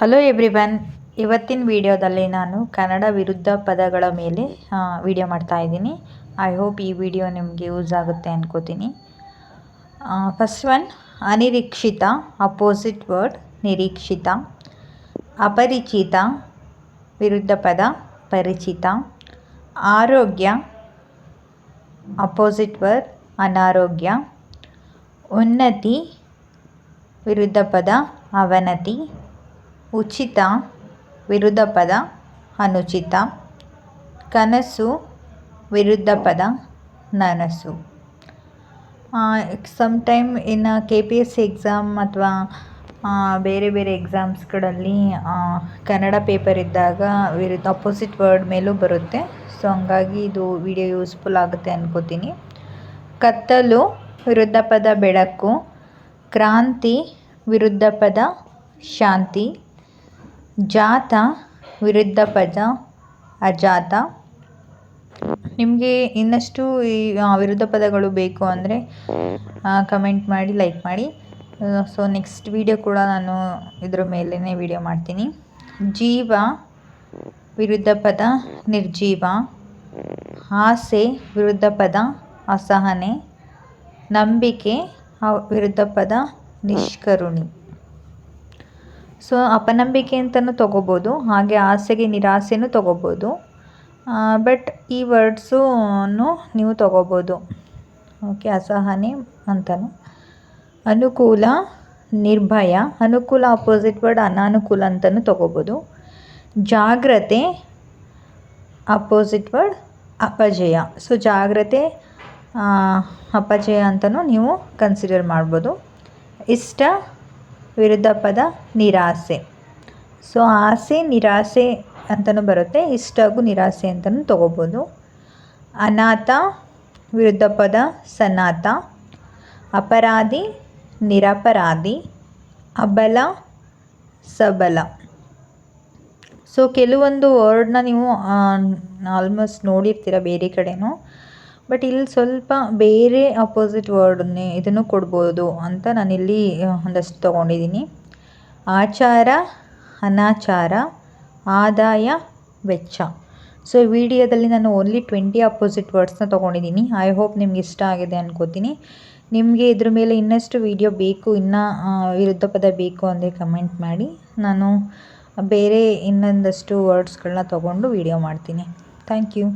Hello everyone. ಇವತ್ತಿನ ವಿಡಿಯೋದಲ್ಲಿ ನಾನು ಕನ್ನಡ ವಿರುದ್ಧ ಪದಗಳ ಮೇಲೆ ವಿಡಿಯೋ ಮಾಡ್ತಾ ಇದ್ದೀನಿ. ಐ ಹೋಪ್ ಈ ವಿಡಿಯೋ ನಿಮಗೆ ಯೂಸ್ ಆಗುತ್ತೆ ಅನ್ಕೋತೀನಿ. ಫಸ್ಟ್ ಒನ್, ಅನಿರೀಕ್ಷಿತ ಅಪೋಸಿಟ್ ವರ್ಡ್ ನಿರೀಕ್ಷಿತ. ಅಪರಿಚಿತ ವಿರುದ್ಧ ಪದ ಪರಿಚಿತ. ಆರೋಗ್ಯ ಅಪೋಸಿಟ್ ವರ್ಡ್ ಅನಾರೋಗ್ಯ. ಉನ್ನತಿ ವಿರುದ್ಧ ಪದ ಅವನತಿ. ಉಚಿತ ವಿರುದ್ಧ ಪದ ಅನುಚಿತ. ಕನಸು ವಿರುದ್ಧ ಪದ ನನಸು. ಸಮ್ಟೈಮ್ ಇನ್ನು KPSC ಎಕ್ಸಾಮ್ ಅಥವಾ ಬೇರೆ ಬೇರೆ ಎಕ್ಸಾಮ್ಸ್ಗಳಲ್ಲಿ ಕನ್ನಡ ಪೇಪರ್ ಇದ್ದಾಗ ವಿರುದ್ಧ ಅಪೋಸಿಟ್ ವರ್ಡ್ ಮೇಲೂ ಬರುತ್ತೆ. ಸೊ ಹಂಗಾಗಿ ಇದು ವಿಡಿಯೋ ಯೂಸ್ಫುಲ್ ಆಗುತ್ತೆ ಅನ್ಕೋತೀನಿ. ಕತ್ತಲು ವಿರುದ್ಧ ಪದ ಬೆಳಕು. ಕ್ರಾಂತಿ ವಿರುದ್ಧ ಪದ ಶಾಂತಿ. ಜಾತ ವಿರುದ್ಧ ಪದ ಅಜಾತ. ನಿಮಗೆ ಇನ್ನಷ್ಟು ಈ ವಿರುದ್ಧ ಪದಗಳು ಬೇಕು ಅಂದರೆ ಕಮೆಂಟ್ ಮಾಡಿ, ಲೈಕ್ ಮಾಡಿ. ಸೊ ನೆಕ್ಸ್ಟ್ ವಿಡಿಯೋ ಕೂಡ ನಾನು ಇದ್ರ ಮೇಲೇ ವಿಡಿಯೋ ಮಾಡ್ತೀನಿ. ಜೀವ ವಿರುದ್ಧ ಪದ ನಿರ್ಜೀವ. ಆಸೆ ವಿರುದ್ಧ ಪದ ಅಸಹನೆ. ನಂಬಿಕೆ ವಿರುದ್ಧ ಪದ ನಿಷ್ಕರುಣಿ. ಸೊ ಅಪನಂಬಿಕೆ ಅಂತಲೂ ತೊಗೋಬೋದು, ಹಾಗೆ ಆಸೆಗೆ ನಿರಾಸೆನೂ ತೊಗೋಬೋದು. ಬಟ್ ಈ ವರ್ಡ್ಸೂ ನೀವು ತೊಗೋಬೋದು. ಓಕೆ, ಅಸಹನೆ ಅಂತಲೂ. ಅನುಕೂಲ ನಿರ್ಭಯ. ಅನುಕೂಲ ಅಪೋಸಿಟ್ ವರ್ಡ್ ಅನಾನುಕೂಲ ಅಂತಲೂ ತೊಗೋಬೋದು. ಜಾಗ್ರತೆ ಅಪೋಸಿಟ್ ವರ್ಡ್ ಅಪಜಯ. ಸೊ ಜಾಗ್ರತೆ ಅಪಜಯ ಅಂತಲೂ ನೀವು ಕನ್ಸಿಡರ್ ಮಾಡ್ಬೋದು. ಇಷ್ಟ ವಿರುದ್ಧ ಪದ ನಿರಾಸೆ. ಸೊ ಆಸೆ ನಿರಾಸೆ ಅಂತಲೂ ಬರುತ್ತೆ, ಇಷ್ಟಗೂ ನಿರಾಸೆ ಅಂತಲೂ ತೊಗೋಬೋದು. ಅನಾಥ ವಿರುದ್ಧ ಪದ ಸನಾಥ. ಅಪರಾಧಿ ನಿರಪರಾಧಿ. ಅಬಲ ಸಬಲ. ಸೊ ಕೆಲವೊಂದು ವರ್ಡ್ನ ನೀವು ಆಲ್ಮೋಸ್ಟ್ ನೋಡಿರ್ತೀರ ಬೇರೆ ಕಡೆನೂ, ಬಟ್ ಇಲ್ಲಿ ಸ್ವಲ್ಪ ಬೇರೆ ಅಪೋಸಿಟ್ ವರ್ಡನ್ನೇ ಇದನ್ನು ಕೊಡ್ಬೋದು ಅಂತ ನಾನಿಲ್ಲಿ ಒಂದಷ್ಟು ತೊಗೊಂಡಿದ್ದೀನಿ. ಆಚಾರ ಅನಾಚಾರ. ಆದಾಯ ವೆಚ್ಚ. ಸೊ ವಿಡಿಯೋದಲ್ಲಿ ನಾನು ಓನ್ಲಿ 20 ಅಪೋಸಿಟ್ ವರ್ಡ್ಸ್ನ ತೊಗೊಂಡಿದ್ದೀನಿ. ಐ ಹೋಪ್ ನಿಮ್ಗೆ ಇಷ್ಟ ಆಗಿದೆ ಅನ್ಕೋತೀನಿ. ನಿಮಗೆ ಇದ್ರ ಮೇಲೆ ಇನ್ನಷ್ಟು ವಿಡಿಯೋ ಬೇಕು, ಇನ್ನೂ ವಿರುದ್ಧ ಪದ ಬೇಕು ಅಂದರೆ ಕಮೆಂಟ್ ಮಾಡಿ. ನಾನು ಬೇರೆ ಇನ್ನೊಂದಷ್ಟು ವರ್ಡ್ಸ್ಗಳನ್ನ ತೊಗೊಂಡು ವಿಡಿಯೋ ಮಾಡ್ತೀನಿ. Thank you.